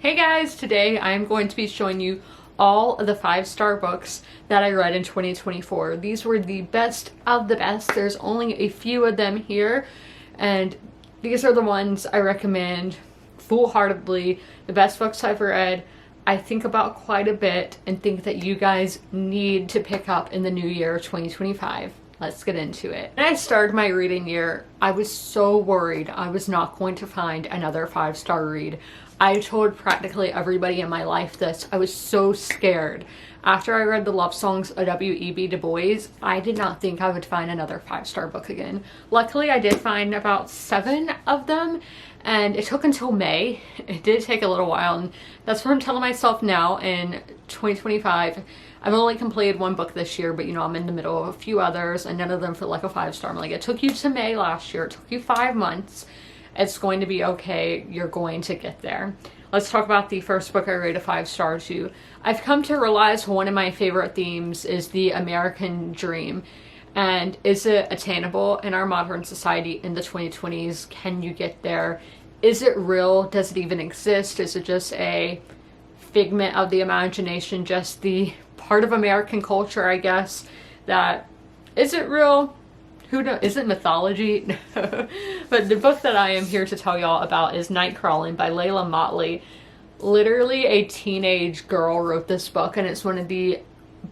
Hey guys, today I'm going to be showing you all of the 5-star books that I read in 2024. These were the best of the best. There's only a few of them here, and these are the ones I recommend full-heartedly. The best books I've read, I think about quite a bit, and think that you guys need to pick up in the new year 2025. Let's get into it. When I started my reading year, I was so worried I was not going to find another 5-star read. I told practically everybody in my life this. I was so scared. After I read the love songs of W.E.B. Du Bois, I did not think I would find another 5-star book again. Luckily, I did find about 7 of them, and it took until May. It did take a little while, and that's what I'm telling myself now in 2025. I've only completed 1 book this year, but you know, I'm in the middle of a few others, and none of them feel like a 5-star. I'm like, it took you to May last year. It took you 5 months. It's going to be okay. You're going to get there. Let's talk about the first book I rated a 5-star to. I've come to realize one of my favorite themes is the American dream. And is it attainable in our modern society in the 2020s? Can you get there? Is it real? Does it even exist? Is it just a figment of the imagination? Just the part of American culture, I guess, that is it real? Who knows? Is it mythology? But the book that I am here to tell y'all about is Nightcrawling by Layla Motley. Literally a teenage girl wrote this book, and it's one of the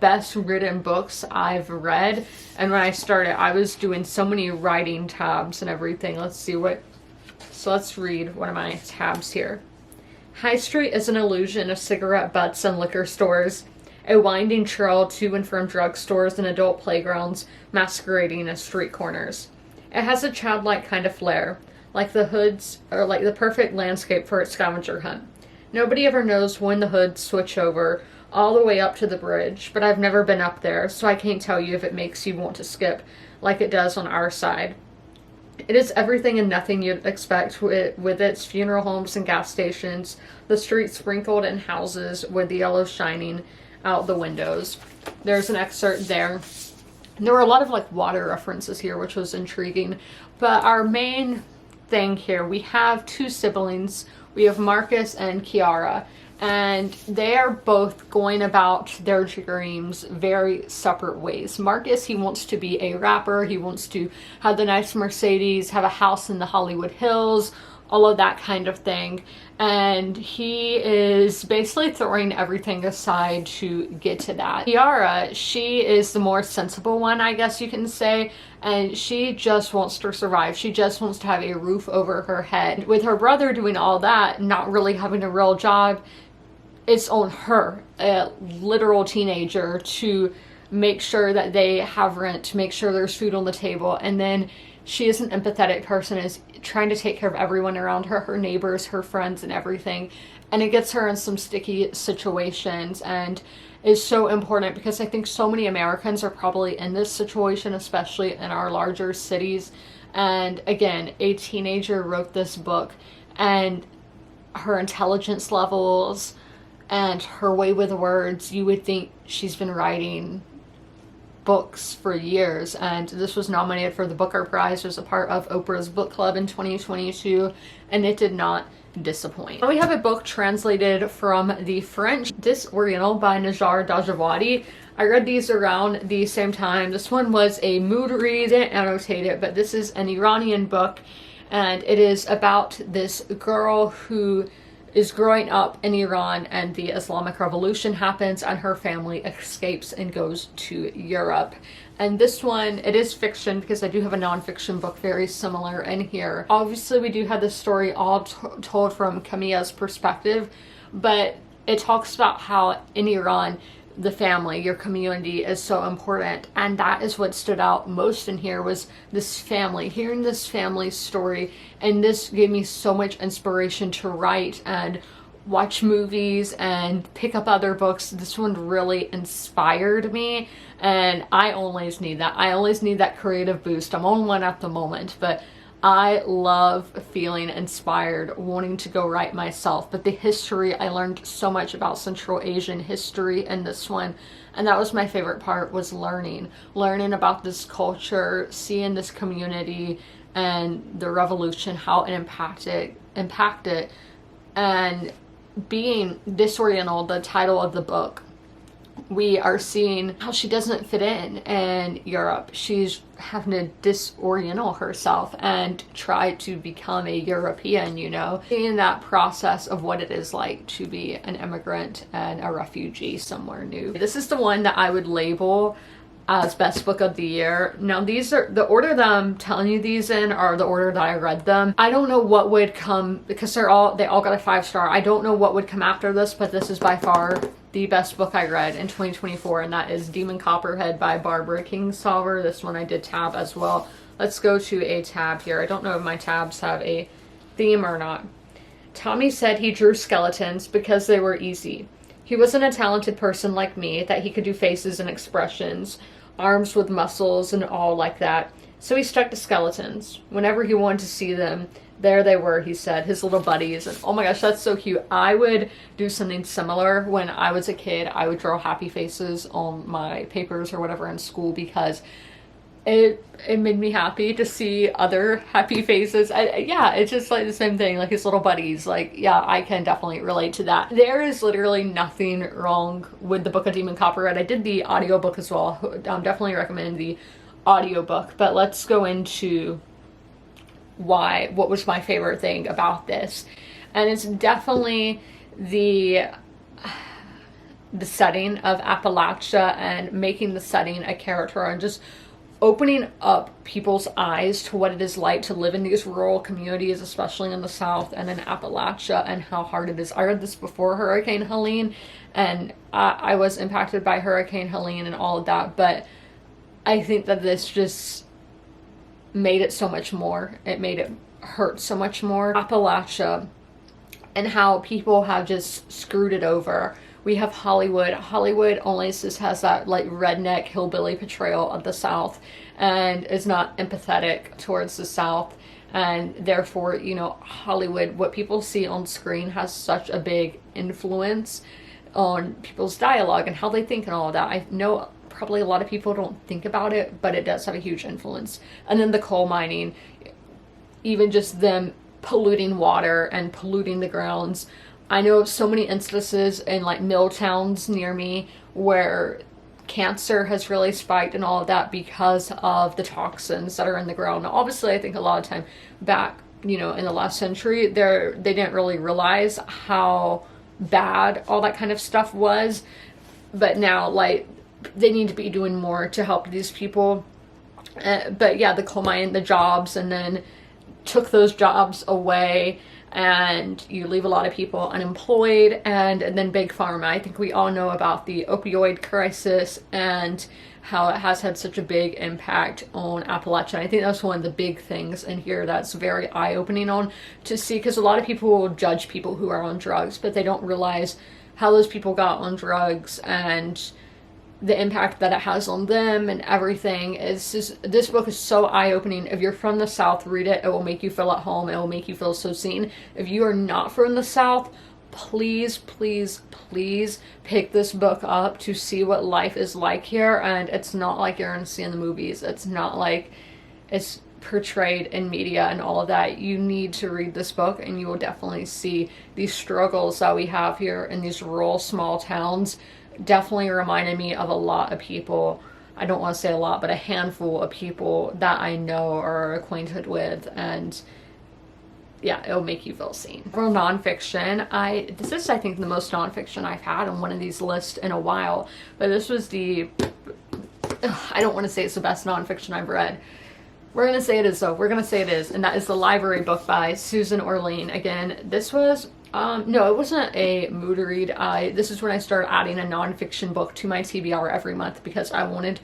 best written books I've read. And when I started, I was doing so many writing tabs and everything. So let's read one of my tabs here. High Street is an illusion of cigarette butts and liquor stores. A winding trail to and from drugstores and adult playgrounds masquerading as street corners. It has a childlike kind of flair, like the hoods, or like the perfect landscape for its scavenger hunt. Nobody ever knows when the hoods switch over, all the way up to the bridge, but I've never been up there, so I can't tell you if it makes you want to skip, like it does on our side. It is everything and nothing you'd expect with its funeral homes and gas stations, the streets sprinkled in houses with the yellow shining out the windows. There's an excerpt there. There were a lot of like water references here, which was intriguing. But our main thing here, we have 2 siblings. We have Marcus and Kiara, and they are both going about their dreams very separate ways. Marcus, he wants to be a rapper. He wants to have the nice Mercedes, have a house in the Hollywood Hills, all of that kind of thing. And he is basically throwing everything aside to get to that. Kiara, she is the more sensible one, I guess you can say, and she just wants to survive. She just wants to have a roof over her head. With her brother doing all that, not really having a real job, it's on her, a literal teenager, to make sure that they have rent, to make sure there's food on the table. And then she is an empathetic person, is trying to take care of everyone around her, her neighbors, her friends, and everything. And it gets her in some sticky situations, and is so important because I think so many Americans are probably in this situation, especially in our larger cities. And again, a teenager wrote this book, and her intelligence levels and her way with words, you would think she's been writing books for years, and this was nominated for the Booker Prize. It was a part of Oprah's book club in 2022, and it did not disappoint. Now we have a book translated from the French, Disoriental by Najar Dajawadi. I read these around the same time. This one was a mood read, didn't annotate it, but this is an Iranian book, and it is about this girl who is growing up in Iran, and the Islamic Revolution happens, and her family escapes and goes to Europe. And this one, it is fiction because I do have a nonfiction book very similar in here. Obviously, we do have this story all told from Camilla's perspective, but it talks about how in Iran, the family, your community is so important, and that is what stood out most in here, was this family, hearing this family's story. And this gave me so much inspiration to write and watch movies and pick up other books. This one really inspired me, and I always need that. I always need that creative boost. I'm on one at the moment, but I love feeling inspired, wanting to go write myself. But the history, I learned so much about Central Asian history in this one, and that was my favorite part, was learning about this culture, seeing this community and the revolution, how it impacted, and being Disoriental, the title of the book, we are seeing how she doesn't fit in Europe. She's having to disoriental herself and try to become a European, you know, seeing that process of what it is like to be an immigrant and a refugee somewhere new. This is the one that I would label as best book of the year. Now these are the order that I'm telling you these in, are the order that I read them. I don't know what would come, because they all got a 5-star. I don't know what would come after this, but this is by far the best book I read in 2024, and that is Demon Copperhead by Barbara Kingsolver. This one I did tab as well. Let's go to a tab here. I don't know if my tabs have a theme or not. Tommy said he drew skeletons because they were easy. He wasn't a talented person like me, that he could do faces and expressions, arms with muscles and all like that. So he stuck to skeletons. Whenever he wanted to see them, there they were, he said, his little buddies. And oh my gosh, that's so cute. I would do something similar when I was a kid. I would draw happy faces on my papers or whatever in school, because it made me happy to see other happy faces. Yeah, it's just like the same thing, like his little buddies. Like, yeah, I can definitely relate to that. There is literally nothing wrong with the Book of Demon Copperhead. I did the audiobook as well. Definitely recommend the audiobook. But let's go into what was my favorite thing about this. And it's definitely the setting of Appalachia, and making the setting a character, and just opening up people's eyes to what it is like to live in these rural communities, especially in the South and in Appalachia, and how hard it is. I read this before Hurricane Helene, and I was impacted by Hurricane Helene and all of that, but I think that this just made it so much more. It made it hurt so much more. Appalachia, and how people have just screwed it over. We have Hollywood. Hollywood only just has that like redneck hillbilly portrayal of the South, and is not empathetic towards the South. And therefore, you know, Hollywood, what people see on screen has such a big influence on people's dialogue and how they think and all of that. I know probably a lot of people don't think about it, but it does have a huge influence. And then the coal mining, even just them polluting water and polluting the grounds. I know of so many instances in like mill towns near me where cancer has really spiked and all of that because of the toxins that are in the ground. Now, obviously, I think a lot of time back, you know, in the last century, they didn't really realize how bad all that kind of stuff was. But now, like, they need to be doing more to help these people. But yeah, the coal mine, the jobs, and then took those jobs away, and you leave a lot of people unemployed. And then big pharma. I think we all know about the opioid crisis and how it has had such a big impact on Appalachia. I think that's one of the big things in here that's very eye-opening on to see, because a lot of people will judge people who are on drugs, but they don't realize how those people got on drugs and the impact that it has on them and everything. Is just, this book is so eye-opening. If you're from the South, read it. It will make you feel at home. It will make you feel so seen. If you are not from the South, please, please, please pick this book up to see what life is like here. And it's not like you're going to see in the movies. It's not like it's portrayed in media and all of that. You need to read this book, and you will definitely see these struggles that we have here in these rural small towns. Definitely reminded me of a lot of people. I don't want to say a lot, but a handful of people that I know or are acquainted with. And yeah, it'll make you feel seen. For nonfiction, this is, I think, the most nonfiction I've had on one of these lists in a while. But this was I don't want to say it's the best nonfiction I've read. We're going to say it is, though. We're going to say it is. And that is The Library Book by Susan Orlean. Again, this was no, it wasn't a mood read. This is when I started adding a nonfiction book to my TBR every month, because I wanted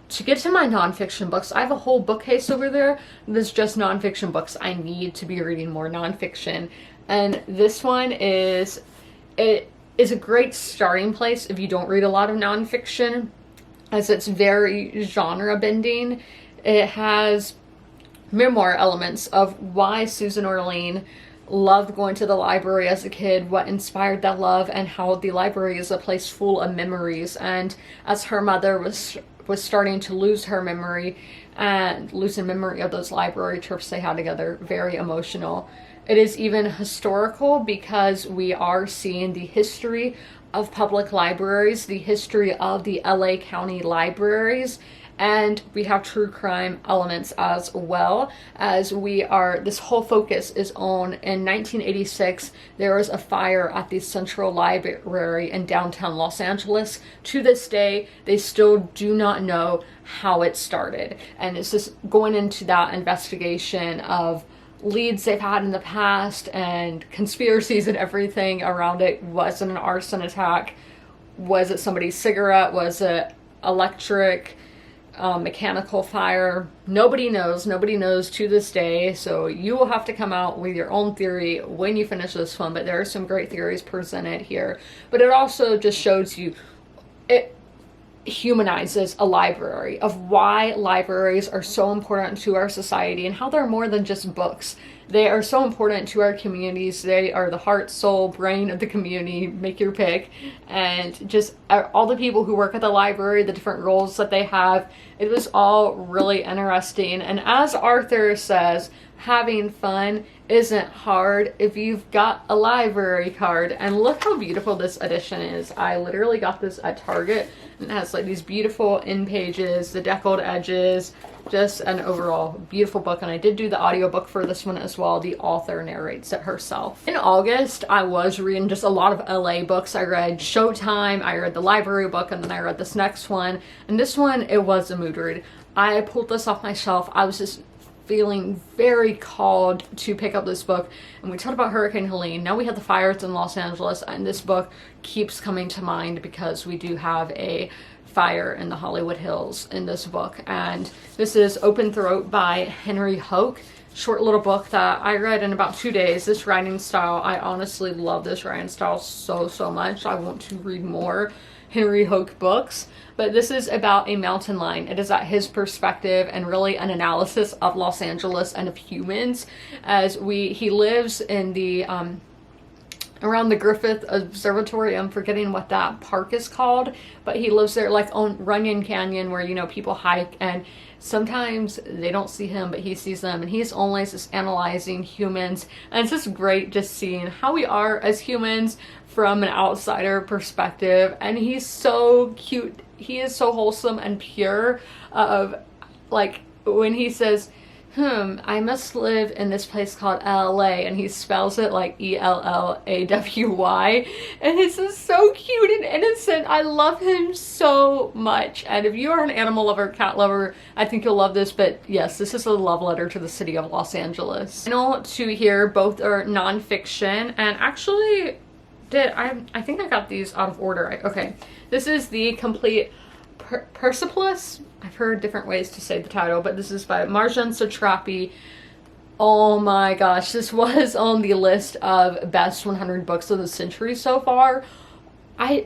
to get to my nonfiction books. I have a whole bookcase over there that's just nonfiction books. I need to be reading more nonfiction. And this one is a great starting place if you don't read a lot of nonfiction, as it's very genre bending. It has memoir elements of why Susan Orlean loved going to the library as a kid, what inspired that love, and how the library is a place full of memories. And as her mother was starting to lose her memory and losing memory of those library trips they had together, very emotional. It is even historical because we are seeing the history of public libraries, the history of the LA County libraries, and we have true crime elements as well, as we are, this whole focus is on, in 1986 there was a fire at the Central Library in downtown Los Angeles. To this day they still do not know how it started, and it's just going into that investigation of leads they've had in the past and conspiracies and everything around it. Was it an arson attack? Was it somebody's cigarette? Was it electric, mechanical fire? Nobody knows. Nobody knows to this day. So you will have to come out with your own theory when you finish this one. But there are some great theories presented here. But it also just shows you, it humanizes a library, of why libraries are so important to our society and how they're more than just books. They are so important to our communities. They are the heart, soul, brain of the community, make your pick. And just all the people who work at the library, the different roles that they have, it was all really interesting. And as Arthur says, having fun isn't hard if you've got a library card. And look how beautiful this edition is. I literally got this at Target. It has like these beautiful end pages, the deckled edges, just an overall beautiful book. And I did do the audiobook for this one as well. The author narrates it herself. In August, I was reading just a lot of LA books. I read Showtime, I read the library book, and then I read this next one. And this one, it was a mood read. I pulled this off my shelf. I was just feeling very called to pick up this book, and we talked about Hurricane Helene. Now we have the fires in Los Angeles, and this book keeps coming to mind because we do have a fire in the Hollywood Hills in this book. And this is Open Throat by Henry Hoke. Short little book that I read in about 2 days. This writing style, I honestly love this writing style so much. I want to read more Henry Hoke books. But this is about a mountain lion. It is at his perspective and really an analysis of Los Angeles and of humans, as he lives in the around the Griffith Observatory. I'm forgetting what that park is called, but he lives there, like on Runyon Canyon, where, you know, people hike, and sometimes they don't see him, but he sees them, and he's always just analyzing humans. And it's just great just seeing how we are as humans from an outsider perspective. And he's so cute. He is so wholesome and pure. Like when he says, I must live in this place called LA, and he spells it like ELLAWY, and it's just so cute and innocent. I love him so much. And if you are an animal lover, cat lover, I think you'll love this. But yes, this is a love letter to the city of Los Angeles. Final two here, both are nonfiction, and actually I think I got these out of order. Okay, this is the Complete Persepolis. I've heard different ways to say the title, but this is by Marjane Satrapi. Oh my gosh, this was on the list of best 100 books of the century so far. I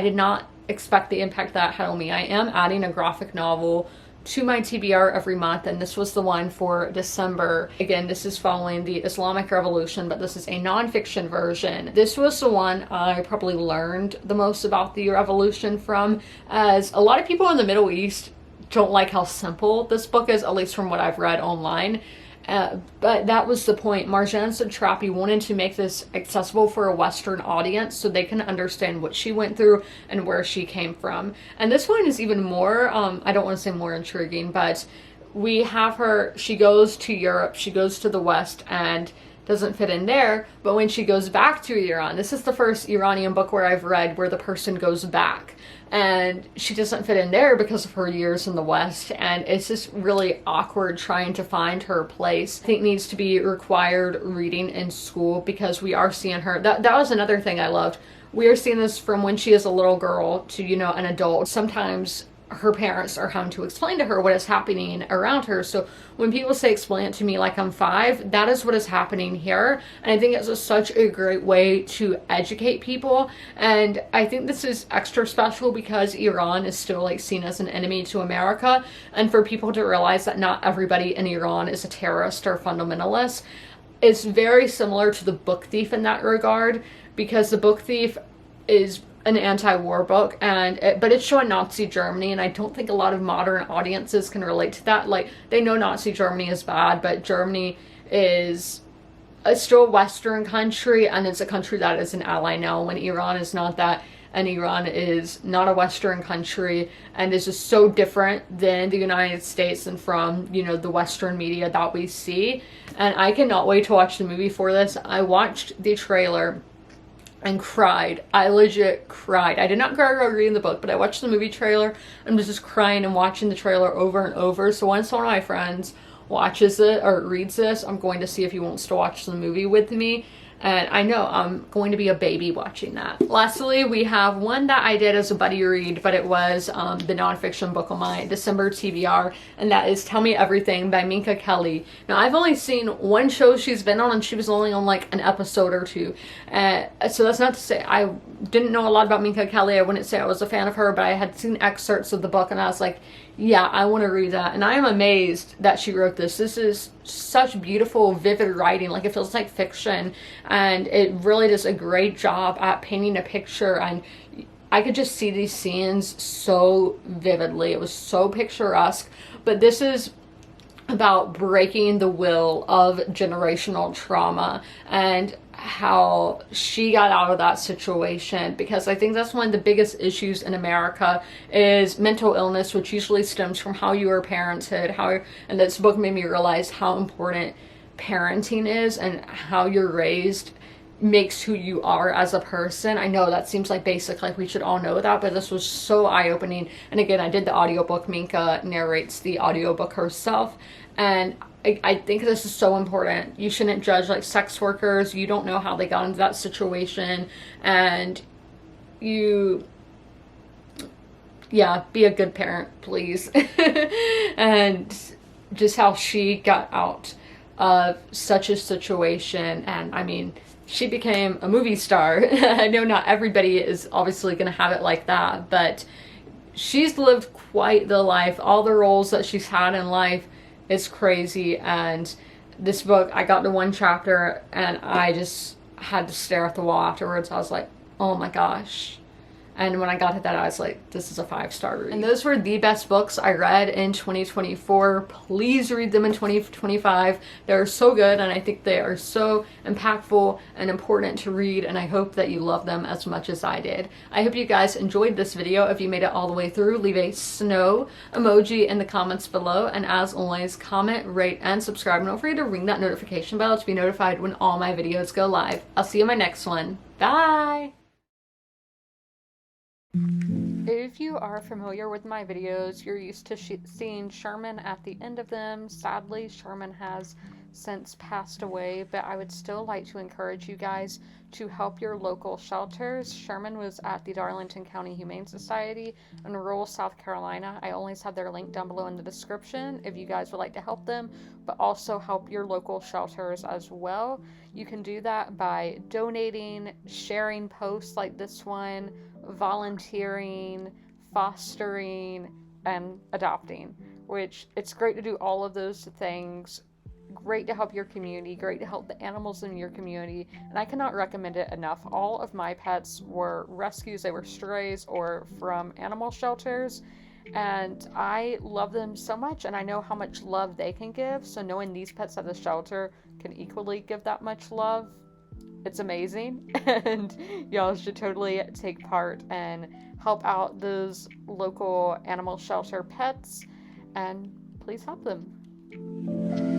did not expect the impact that had on me. I am adding a graphic novel to my TBR every month, and this was the one for December. Again, this is following the Islamic Revolution, but this is a nonfiction version. This was the one I probably learned the most about the revolution from, as a lot of people in the Middle East don't like how simple this book is, at least from what I've read online. But that was the point. Marjane Satrapi wanted to make this accessible for a Western audience so they can understand what she went through and where she came from. And this one is even more, I don't want to say more intriguing, but we have her, she goes to Europe, she goes to the West, and doesn't fit in there. But when she goes back to Iran, this is the first Iranian book where I've read where the person goes back, and she doesn't fit in there because of her years in the West, and it's just really awkward trying to find her place. I think needs to be required reading in school, because we are seeing her, that was another thing I loved. We are seeing this from when she is a little girl to, you know, an adult. Sometimes her parents are having to explain to her what is happening around her. So when people say explain it to me like I'm 5, that is what is happening here. And I think it's such a great way to educate people. And I think this is extra special because Iran is still like seen as an enemy to America. And for people to realize that not everybody in Iran is a terrorist or fundamentalist. It's very similar to The Book Thief in that regard, because The Book Thief is an anti-war book, but it's showing Nazi Germany, and I don't think a lot of modern audiences can relate to that. Like, they know Nazi Germany is bad, but Germany is it's still a Western country, and it's a country that is an ally now, when Iran is not that, and Iran is not a Western country, and is just so different than the United States and from, you know, the Western media that we see. And I cannot wait to watch the movie for this. I watched the trailer and cried. I legit cried. I did not cry while reading the book, but I watched the movie trailer and was just crying and watching the trailer over and over. So once one of my friends watches it or reads this, I'm going to see if he wants to watch the movie with me. And I know I'm going to be a baby watching that. Lastly, we have one that I did as a buddy read, but it was the nonfiction book on my December TBR, and that is Tell Me Everything by Minka Kelly. Now, I've only seen one show she's been on, and she was only on like an episode or two. So that's not to say I didn't know a lot about Minka Kelly. I wouldn't say I was a fan of her, but I had seen excerpts of the book, and I was like, yeah, I want to read that. And I am amazed that she wrote this. This is such beautiful, vivid writing. Like, it feels like fiction, and it really does a great job at painting a picture. And I could just see these scenes so vividly. It was so picturesque. But this is about breaking the will of generational trauma and how she got out of that situation, because I think that's one of the biggest issues in America is mental illness, which usually stems from how you were parented, and this book made me realize how important parenting is and how you're raised makes who you are as a person. I know that seems like basic, like we should all know that, but this was so eye-opening. And again, I did the audiobook. Minka narrates the audiobook herself, and I think this is so important. You shouldn't judge like sex workers. You don't know how they got into that situation, and be a good parent, please. And just how she got out of such a situation. And I mean, she became a movie star. I know not everybody is obviously going to have it like that, but she's lived quite the life. All the roles that she's had in life is crazy. And this book, I got to one chapter and I just had to stare at the wall afterwards. I was like, oh my gosh. And when I got to that, I was like, this is a 5-star read. And those were the best books I read in 2024. Please read them in 2025. They're so good, and I think they are so impactful and important to read, and I hope that you love them as much as I did. I hope you guys enjoyed this video. If you made it all the way through, leave a snow emoji in the comments below, and as always, comment, rate, and subscribe. And don't forget to ring that notification bell to be notified when all my videos go live. I'll see you in my next one. Bye! If you are familiar with my videos, you're used to seeing Sherman at the end of them. Sadly, Sherman has since passed away, but I would still like to encourage you guys to help your local shelters. Sherman was at the Darlington County Humane Society in rural South Carolina. I always have their link down below in the description if you guys would like to help them, but also help your local shelters as well. You can do that by donating, sharing posts like this one, volunteering, fostering, and adopting, which it's great to do all of those things. Great to help your community, great to help the animals in your community, and I cannot recommend it enough. All of my pets were rescues. They were strays or from animal shelters, and I love them so much, and I know how much love they can give, so knowing these pets at the shelter can equally give that much love, it's amazing. And y'all should totally take part and help out those local animal shelter pets, and please help them.